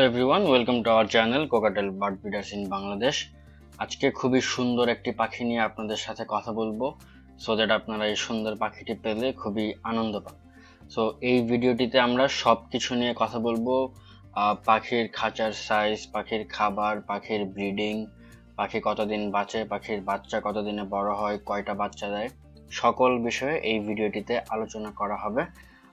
Everyone, welcome to our channel Cockatiel Breeders in Bangladesh। আজকে খুবই সুন্দর একটি পাখি নিয়ে আপনাদের সাথে কথা বলবো, সো দ্যাট আপনারা এই সুন্দর পাখিটি পেলে খুবই আনন্দ পান। সো এই ভিডিওটিতে আমরা সব কিছু নিয়ে কথা বলবো, পাখির খাঁচার সাইজ, পাখির খাবার, পাখির ব্রিডিং, পাখি কতদিন বাঁচে, পাখির বাচ্চা কতদিনে বড় হয়, কয়টা বাচ্চা দেয়, সকল বিষয়ে এই ভিডিওটিতে আলোচনা করা হবে।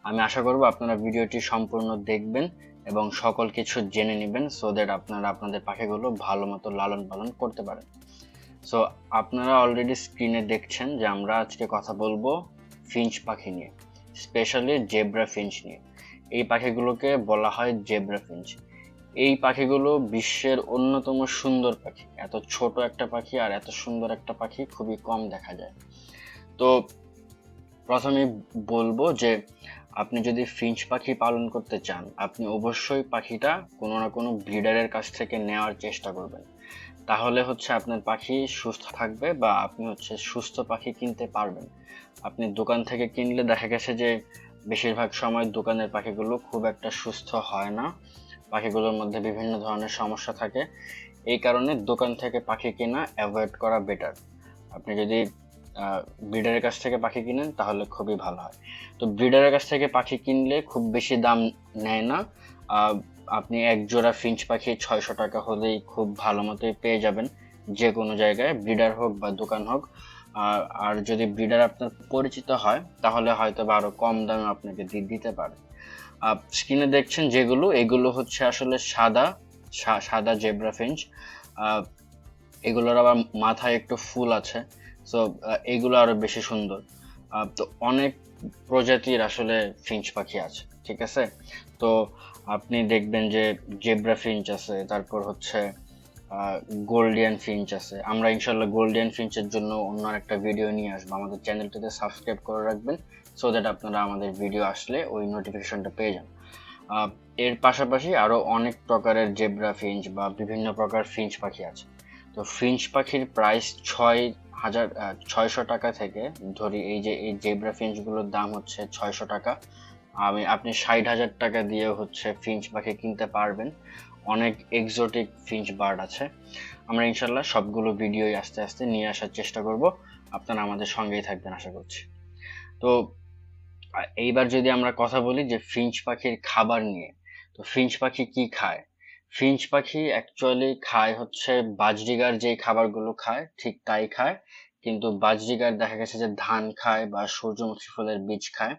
আমি আশা করব আপনারা ভিডিওটি সম্পূর্ণ দেখবেন এবং সকল কিছু জেনে নেবেন, সো দ্যাট আপনারা আপনাদের পাখিগুলো ভালো মতো লালন পালন করতে পারেন। সো আপনারা অলরেডি স্ক্রিনে দেখছেন যে আমরা আজকে কথা বলবো ফিঞ্চ পাখি নিয়ে, স্পেশালি জেব্রা ফিঞ্চ নিয়ে। এই পাখিগুলোকে বলা হয় জেব্রা ফিঞ্চ। এই পাখিগুলো বিশ্বের অন্যতম সুন্দর পাখি। এত ছোট একটা পাখি আর এত সুন্দর একটা পাখি খুবই কম দেখা যায়। তো প্রথমে বলবো যে আপনি যদি ফিঞ্চ পাখি পালন করতে চান, আপনি অবশ্যই পাখিটা কোনো না কোনো ব্রিডারের কাছ থেকে নেওয়ার চেষ্টা করবেন। তাহলে আপনার পাখি সুস্থ থাকবে বা আপনি সুস্থ পাখি কিনতে পারবেন। আপনি দোকান থেকে কিনলে দেখা গেছে যে বেশিরভাগ সময় দোকানের পাখিগুলো খুব একটা সুস্থ হয় না, পাখিগুলোর মধ্যে বিভিন্ন ধরনের সমস্যা থাকে। এই কারণে দোকান থেকে পাখি কেনা অ্যাভয়েড করা বেটার। আপনি যদি ব্রিডারের কাছ থেকে পাখি কিনেন তাহলে খুবই ভালো হয়। তো ব্রিডারের কাছ থেকে পাখি কিনলে খুব বেশি দাম নেয় না। আপনি এক জোড়া ফিঞ্চ পাখি 600 টাকা হলেই খুব ভালো মতোই পেয়ে যাবেন, যে কোনো জায়গায়, ব্রিডার হোক বা দোকান হোক। আর যদি ব্রিডার আপনার পরিচিত হয় তাহলে হয়তো বা আরো কম দামে আপনাকে দিতে পারে। স্ক্রিনে দেখছেন যেগুলো, এগুলো আসলে সাদা জেব্রা ফিঞ্চ। এগুলোর আবার মাথায় একটু ফুল আছে, সো এগুলো আরো বেশি সুন্দর। তো অনেক প্রজাতির আসলে ফিঞ্চ পাখি আছে, ঠিক আছে। তো আপনি দেখবেন যে জেব্রা ফিঞ্চ আছে, তারপর গোল্ডিয়ান ফিঞ্চ আছে। আমরা ইনশাল্লাহ গোল্ডিয়ান ফিঞ্চের জন্য অন্য একটা ভিডিও নিয়ে আসবো। আমাদের চ্যানেলটিতে সাবস্ক্রাইব করে রাখবেন, সো দ্যাট আপনারা আমাদের ভিডিও আসলে ওই নোটিফিকেশনটা পেয়ে যান। এর পাশাপাশি আরো অনেক প্রকারের জেব্রা ফিঞ্চ বা বিভিন্ন প্রকার ফিঞ্চ পাখি আছে। তো ফিঞ্চ পাখির প্রাইস 6,600 টাকা থেকে ধরি, এই জেব্রা ফিঞ্চ গুলোর দাম 600 টাকা। আপনি 60,000 টাকা দিয়ে ফিঞ্চ পাখি কিনতে পারবেন। অনেক এক্সোটিক ফিঞ্চ বার্ড আছে। আমরা ইনশাল্লাহ সবগুলো ভিডিওই আস্তে আস্তে নিয়ে আসার চেষ্টা করব, আপনারা আমাদের সঙ্গেই থাকবেন আশা করছি। তো এইবার যদি আমরা কথা বলি যে ফিঞ্চ পাখির খাবার নিয়ে, তো ফিঞ্চ পাখি কি খায়? ফিঞ্চ পাখি অ্যাকচুয়ালি খায় বাজরিগার যেই খাবারগুলো খায় ঠিক তাই খায়, কিন্তু বাজরিগার দেখা গেছে যে ধান খায় বা সূর্যমুখী ফুলের বীজ খায়।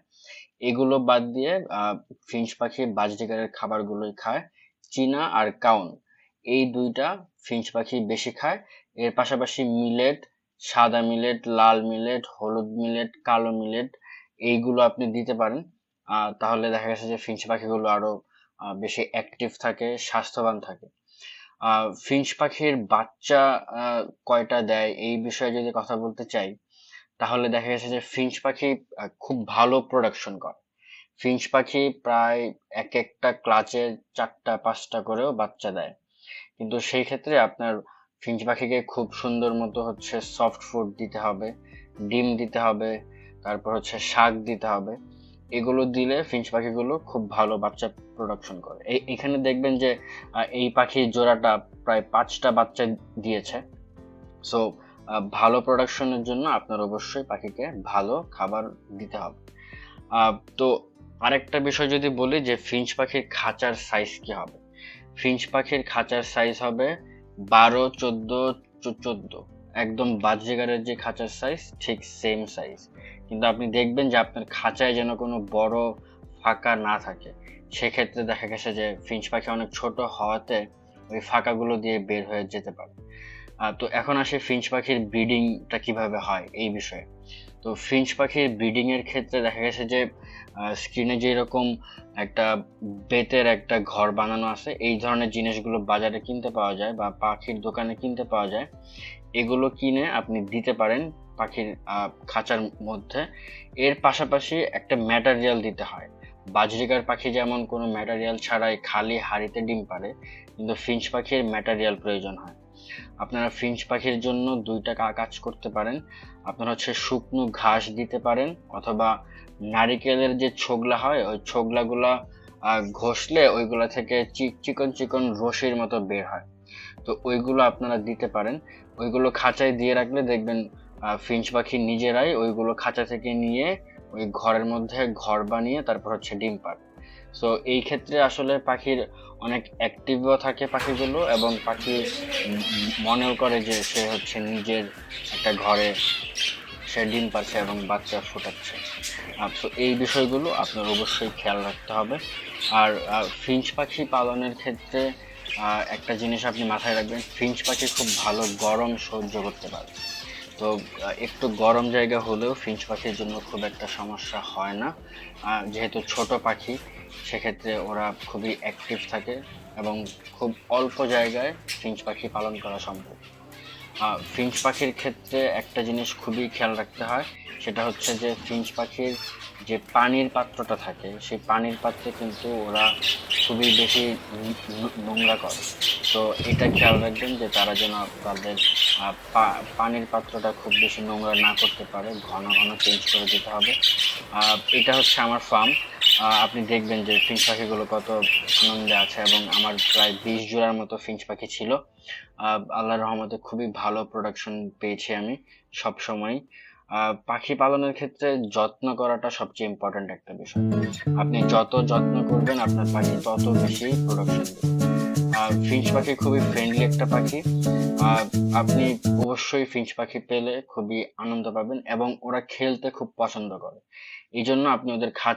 এগুলো বাদ দিয়ে ফিঞ্চ পাখি বাজরিগারের খাবারগুলোই খায়। চীনা আর কাউন, এই দুইটা ফিঞ্চ পাখি বেশি খায়। এর পাশাপাশি মিলেট, সাদা মিলেট, লাল মিলেট, হলুদ মিলেট, কালো মিলেট, এইগুলো আপনি দিতে পারেন। তাহলে দেখা গেছে যে ফিঞ্চ পাখিগুলো আরো বেশি অ্যাক্টিভ থাকে, স্বাস্থ্যবান থাকে। ফিঞ্চ পাখির বাচ্চা কয়টা দেয় এই বিষয়ে যদি কথা বলতে চাই, তাহলে দেখা গেছে যে ফিঞ্চ পাখি খুব ভালো প্রোডাকশন করে। ফিঞ্চ পাখি প্রায় এক একটা ক্লাচে 4টা 5টা করেও বাচ্চা দেয়। কিন্তু সেই ক্ষেত্রে আপনার ফিঞ্চ পাখিকে খুব সুন্দর মতো সফট ফুড দিতে হবে, ডিম দিতে হবে, তারপর শাক দিতে হবে। এগুলো দিলে ফিঞ্চ পাখিগুলো খুব ভালো বাচ্চা প্রোডাকশন করে। এখানে দেখবেন যে এই পাখির জোড়াটা প্রায় 5টা বাচ্চা দিয়েছে। সো ভালো প্রোডাকশনের জন্য আপনার অবশ্যই পাখিকে ভালো খাবার দিতে হবে। তো আরেকটা বিষয় যদি বলি যে ফিঞ্চ পাখির খাঁচার সাইজ কি হবে। ফিঞ্চ পাখির খাঁচার সাইজ হবে 12, 14, 14, একদম বাজরিগারের যে খাঁচার সাইজ ঠিক সেম সাইজ। কিন্তু আপনি দেখবেন যে আপনার খাঁচায় যেন কোনো বড় ফাঁকা না থাকে। সেক্ষেত্রে দেখা গেছে যে ফিঞ্চ পাখি অনেক ছোট হওয়াতে ওই ফাঁকাগুলো দিয়ে বের হয়ে যেতে পারে। তো এখন আসে ফিঞ্চ পাখির ব্রিডিংটা কিভাবে হয় এই বিষয়ে। তো ফিঞ্চ পাখির ব্রিডিং এর ক্ষেত্রে দেখা গেছে যে স্ক্রিনে যেরকম একটা বেতের একটা ঘর বানানো আছে, এই ধরনের জিনিসগুলো বাজারে কিনতে পাওয়া যায় বা পাখির দোকানে কিনতে পাওয়া যায়। এগুলো কিনে আপনি দিতে পারেন পাখির খাঁচার মধ্যে। এর পাশাপাশি একটা ম্যাটেরিয়াল দিতে হয়। বাজরিগার পাখি যেমন কোনো ম্যাটেরিয়াল ছাড়াই খালি হাঁড়িতে ডিম পারে, কিন্তু ফিঞ্চ পাখির ম্যাটেরিয়াল প্রয়োজন হয়। আপনারা ফিঞ্চ পাখির জন্য 2টা কাজ করতে পারেন। আপনারা শুকনো ঘাস দিতে পারেন, অথবা নারিকেলের যে ছোবলা হয় ওই ছোবলাগুলা ঘষলে ওইগুলা থেকে চিকন চিকন রশির মতো বের হয়। তো ওইগুলো আপনারা দিতে পারেন। ওইগুলো খাঁচায় দিয়ে রাখলে দেখবেন ফিঞ্চ পাখি নিজেরাই ওইগুলো খাঁচা থেকে নিয়ে ওই ঘরের মধ্যে ঘর বানিয়ে তারপর হচ্ছে ডিম পাড়ে। সো এই ক্ষেত্রে আসলে পাখির অনেক অ্যাক্টিভও থাকে পাখিগুলো, এবং পাখি মনেও করে যে সে হচ্ছে নিজের একটা ঘরে সে ডিম পারছে এবং বাচ্চা ফোটাচ্ছে। তো এই বিষয়গুলো আপনার অবশ্যই খেয়াল রাখতে হবে। আর ফিঞ্চ পাখি পালনের ক্ষেত্রে একটা জিনিস আপনি মাথায় রাখবেন, ফিঞ্চ পাখি খুব ভালো গরম সহ্য করতে পারে। তো একটু গরম জায়গা হলেও ফিঞ্চ পাখির জন্য খুব একটা সমস্যা হয় না, যেহেতু ছোট পাখি সেক্ষেত্রে ওরা খুবই অ্যাক্টিভ থাকে এবং খুব অল্প জায়গায় ফিঞ্চ পাখি পালন করা সম্ভব। ফিঞ্চ পাখির ক্ষেত্রে একটা জিনিস খুবই খেয়াল রাখতে হয়, সেটা হচ্ছে যে ফিঞ্চ পাখির যে পানির পাত্রটা থাকে সেই পানির পাত্রে কিন্তু ওরা খুবই বেশি নোংরা করে। তো এটা খেয়াল রাখবেন যে তারা যেন তাদের পানির পাত্রটা খুব বেশি নোংরা না করতে পারে, ঘন ঘন চেঞ্জ করে দিতে হবে। এটা হচ্ছে আমার ফার্ম। আপনি দেখবেন যে ফিঞ্চ পাখিগুলো কত আনন্দে আছে, এবং আমার প্রায় 20 জোড়ার মতো ফিঞ্চ পাখি ছিল। আল্লাহর রহমতে খুবই ভালো প্রোডাকশন পেয়েছি আমি সব সময়। পাখি পালনের ক্ষেত্রে যত্ন করাটা সবচেয়ে ইম্পর্ট্যান্ট একটা বিষয়। আপনি যত যত্ন করবেন আপনার পাখি তত বেশি প্রোডাকশন দেবে। ফিঞ্চ পাখি খুবই ফ্রেন্ডলি একটা পাখি। আপনি অবশ্যই ফিঞ্চ পাখি পেলে খুবই আনন্দ পাবেন, এবং ওরা খেলতে খুব পছন্দ করে। এই জন্য আপনি ওদের খাঁচা